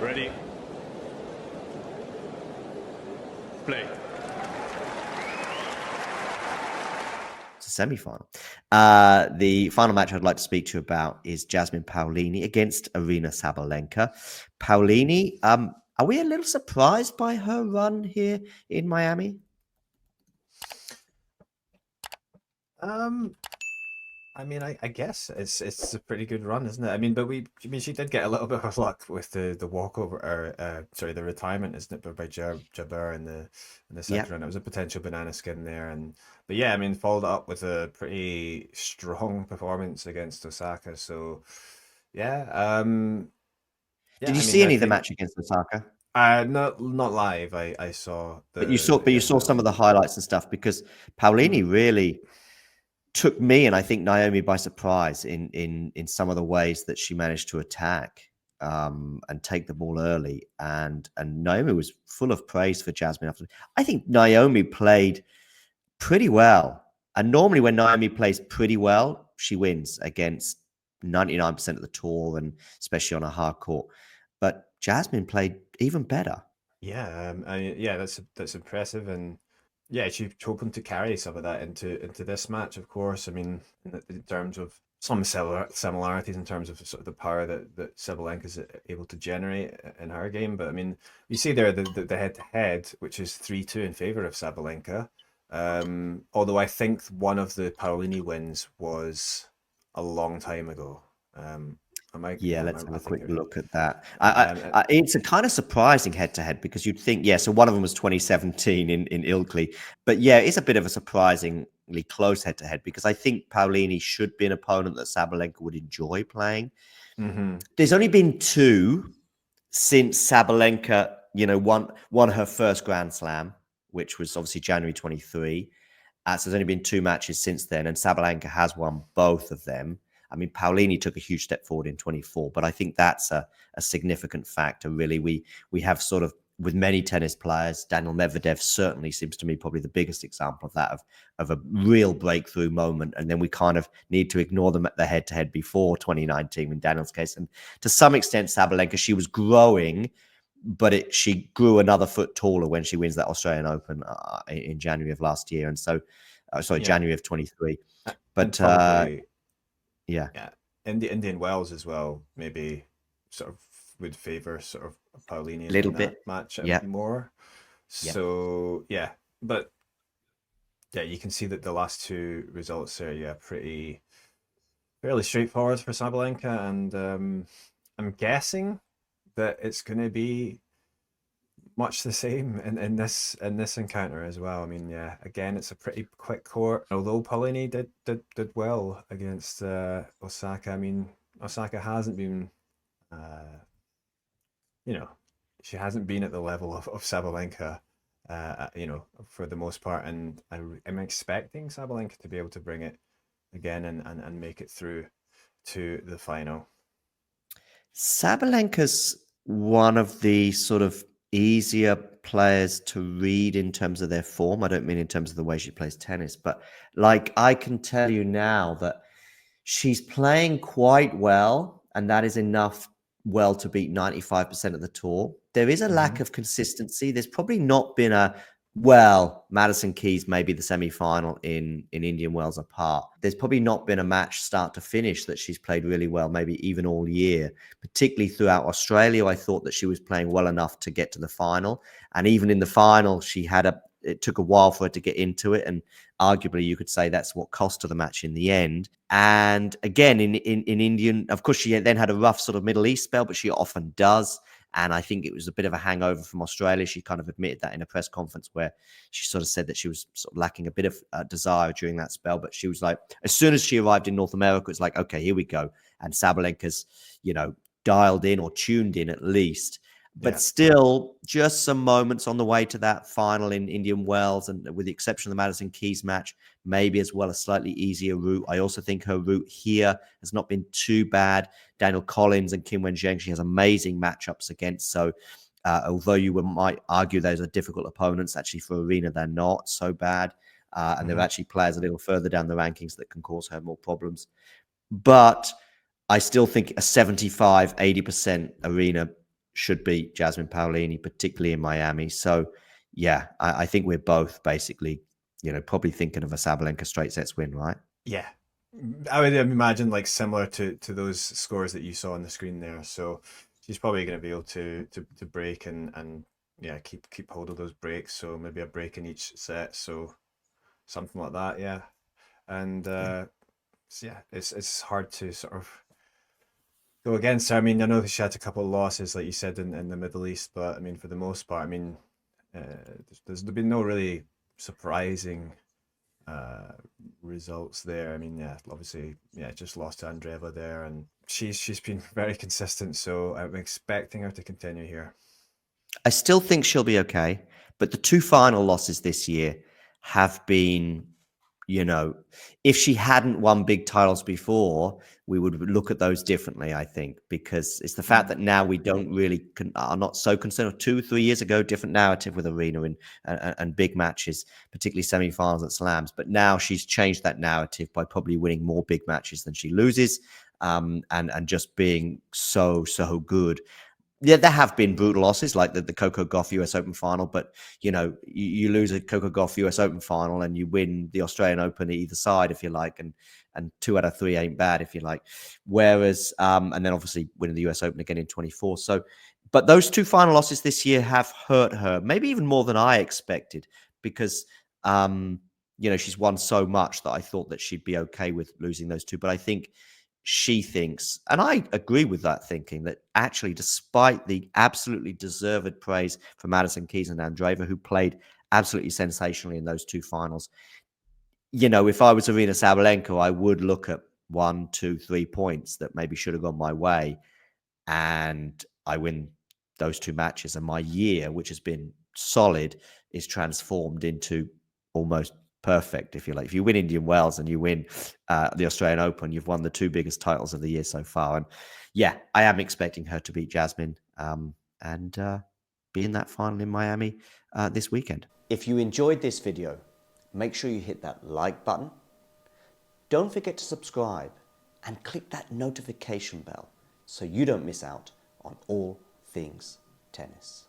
Ready? Play. It's a semi-final. The final match I'd like to speak to you about is Jasmine Paolini against Aryna Sabalenka. Paolini, are we a little surprised by her run here in Miami? I mean, I guess it's a pretty good run, isn't it? I mean, she did get a little bit of luck with the walkover, or sorry, the retirement, isn't it, by Jabber in the Yeah. second round. It was a potential banana skin there, but yeah, I mean, followed up with a pretty strong performance against Osaka. So yeah, yeah. Did you I mean, see I any of the think match against Osaka? not live. I saw But you saw some of the highlights. highlights and stuff because Paolini really took me and I think Naomi by surprise in some of the ways that she managed to attack and take the ball early. And Naomi was full of praise for Jasmine after. I think Naomi played pretty well. And normally when Naomi plays pretty well, she wins against 99% of the tour and especially on a hard court. But Jasmine played even better. Yeah, yeah, that's impressive, and yeah, she's hoping to carry some of that into this match, of course. I mean, in terms of some similarities in terms of sort of the power that Sabalenka is able to generate in her game, but I mean, you see there the head to head, which is 3-2 in favor of Sabalenka. Although I think one of the Paolini wins was a long time ago. Yeah, let's have I a quick think. look at that. Um, It's a kind of surprising head-to-head because you'd think, yeah, so one of them was 2017 in Ilkley. But yeah, it's a bit of a surprisingly close head-to-head because I think Paolini should be an opponent that Sabalenka would enjoy playing. mhm. There's only been two since Sabalenka, won her first Grand Slam, which was obviously January 23. So there's only been two matches since then, and Sabalenka has won both of them. I mean, Paolini took a huge step forward in 24, but I think that's a significant factor, really. We have sort of, with many tennis players, Daniel Medvedev certainly seems to me probably the biggest example of that, of a real breakthrough moment. And then we kind of need to ignore them at the head-to-head before 2019 in Daniel's case. And to some extent, Sabalenka, she was growing, but she grew another foot taller when she wins that Australian Open in January of last year. And so, Yeah, January of 23. and But probably yeah, yeah, Indian Wells as well. Maybe sort of would favor sort of Paolini a little in that bit. match Yeah, more. yeah. So yeah, but yeah, you can see that the last two results are pretty fairly straightforward for Sabalenka, and I'm guessing that it's going to be much the same in this encounter as well. I mean, yeah, again, it's a pretty quick court. Although Paolini did well against Osaka. I mean, Osaka hasn't been, uh, you know, she hasn't been at the level of Sabalenka, for the most part. And I'm expecting Sabalenka to be able to bring it again and make it through to the final. Sabalenka's one of the sort of easier players to read in terms of their form. I don't mean in terms of the way she plays tennis, but like I can tell you now that she's playing quite well, and that is enough well to beat 95% of the tour. There is a lack Hmm. of consistency. There's probably not been well, Madison Keys maybe the semi-final in Indian Wells apart. There's probably not been a match start to finish that she's played really well, maybe even all year, particularly throughout Australia. I thought that she was playing well enough to get to the final. And even in the final, it took a while for her to get into it. And arguably, you could say that's what cost her the match in the end. And again, in Indian, of course, she then had a rough sort of Middle East spell, but she often does. And I think it was a bit of a hangover from Australia. She kind of admitted that in a press conference where she sort of said that she was sort of lacking a bit of desire during that spell. But she was like, as soon as she arrived in North America, it's like, okay, here we go. And Sabalenka's, dialed in or tuned in at least. But Yeah. still, just some moments on the way to that final in Indian Wells, and with the exception of the Madison Keys match, maybe as well a slightly easier route. I also think her route here has not been too bad. Daniel Collins and Kim Wen-Zheng, she has amazing matchups against. So although might argue those are difficult opponents, actually for Aryna, they're not so bad. And they're Hmm. actually players a little further down the rankings that can cause her more problems. But I still think a 75, 80% Aryna should beat Jasmine Paolini, particularly in Miami. So, yeah, I think we're both basically, probably thinking of a Sabalenka straight sets win, right? Yeah, I would imagine like similar to those scores that you saw on the screen there. So she's probably going to be able to break and yeah, keep hold of those breaks. So maybe a break in each set. So something like that. Yeah, and yeah, it's hard to sort of go against her. I mean, I know that she had a couple of losses, like you said, in the Middle East, but I mean, for the most part, I mean, there's been no really surprising uh results there. I mean, yeah, obviously, yeah, just lost to Andreeva there, and she's been very consistent, so I'm expecting her to continue here. I still think she'll be okay, but the two final losses this year have been, you know, if she hadn't won big titles before, we would look at those differently, I think, because it's the fact that now we don't really are not so concerned. 2 3 years ago, different narrative with Aryna and big matches, particularly semi-finals at slams. But now she's changed that narrative by probably winning more big matches than she loses, and just being so good. Yeah, there have been brutal losses like the Coco Gauff US Open final, but you lose a Coco Gauff US Open final and you win the Australian Open either side, if you like, and 2 out of 3 ain't bad, if you like. Whereas, and then obviously winning the US Open again in 24. So, but those two final losses this year have hurt her, maybe even more than I expected, because she's won so much that I thought that she'd be okay with losing those two. But I think she thinks, and I agree with that thinking, that actually, despite the absolutely deserved praise for Madison Keys and Andreeva, who played absolutely sensationally in those two finals, if I was Aryna Sabalenka, I would look at 1, 2, 3 points that maybe should have gone my way, and I win those two matches, and my year, which has been solid, is transformed into almost perfect, if you like. If you win Indian Wells and you win the Australian Open, you've won the two biggest titles of the year so far. And yeah, I am expecting her to beat Jasmine and be in that final in Miami this weekend. If you enjoyed this video, make sure you hit that like button. Don't forget to subscribe and click that notification bell so you don't miss out on all things tennis.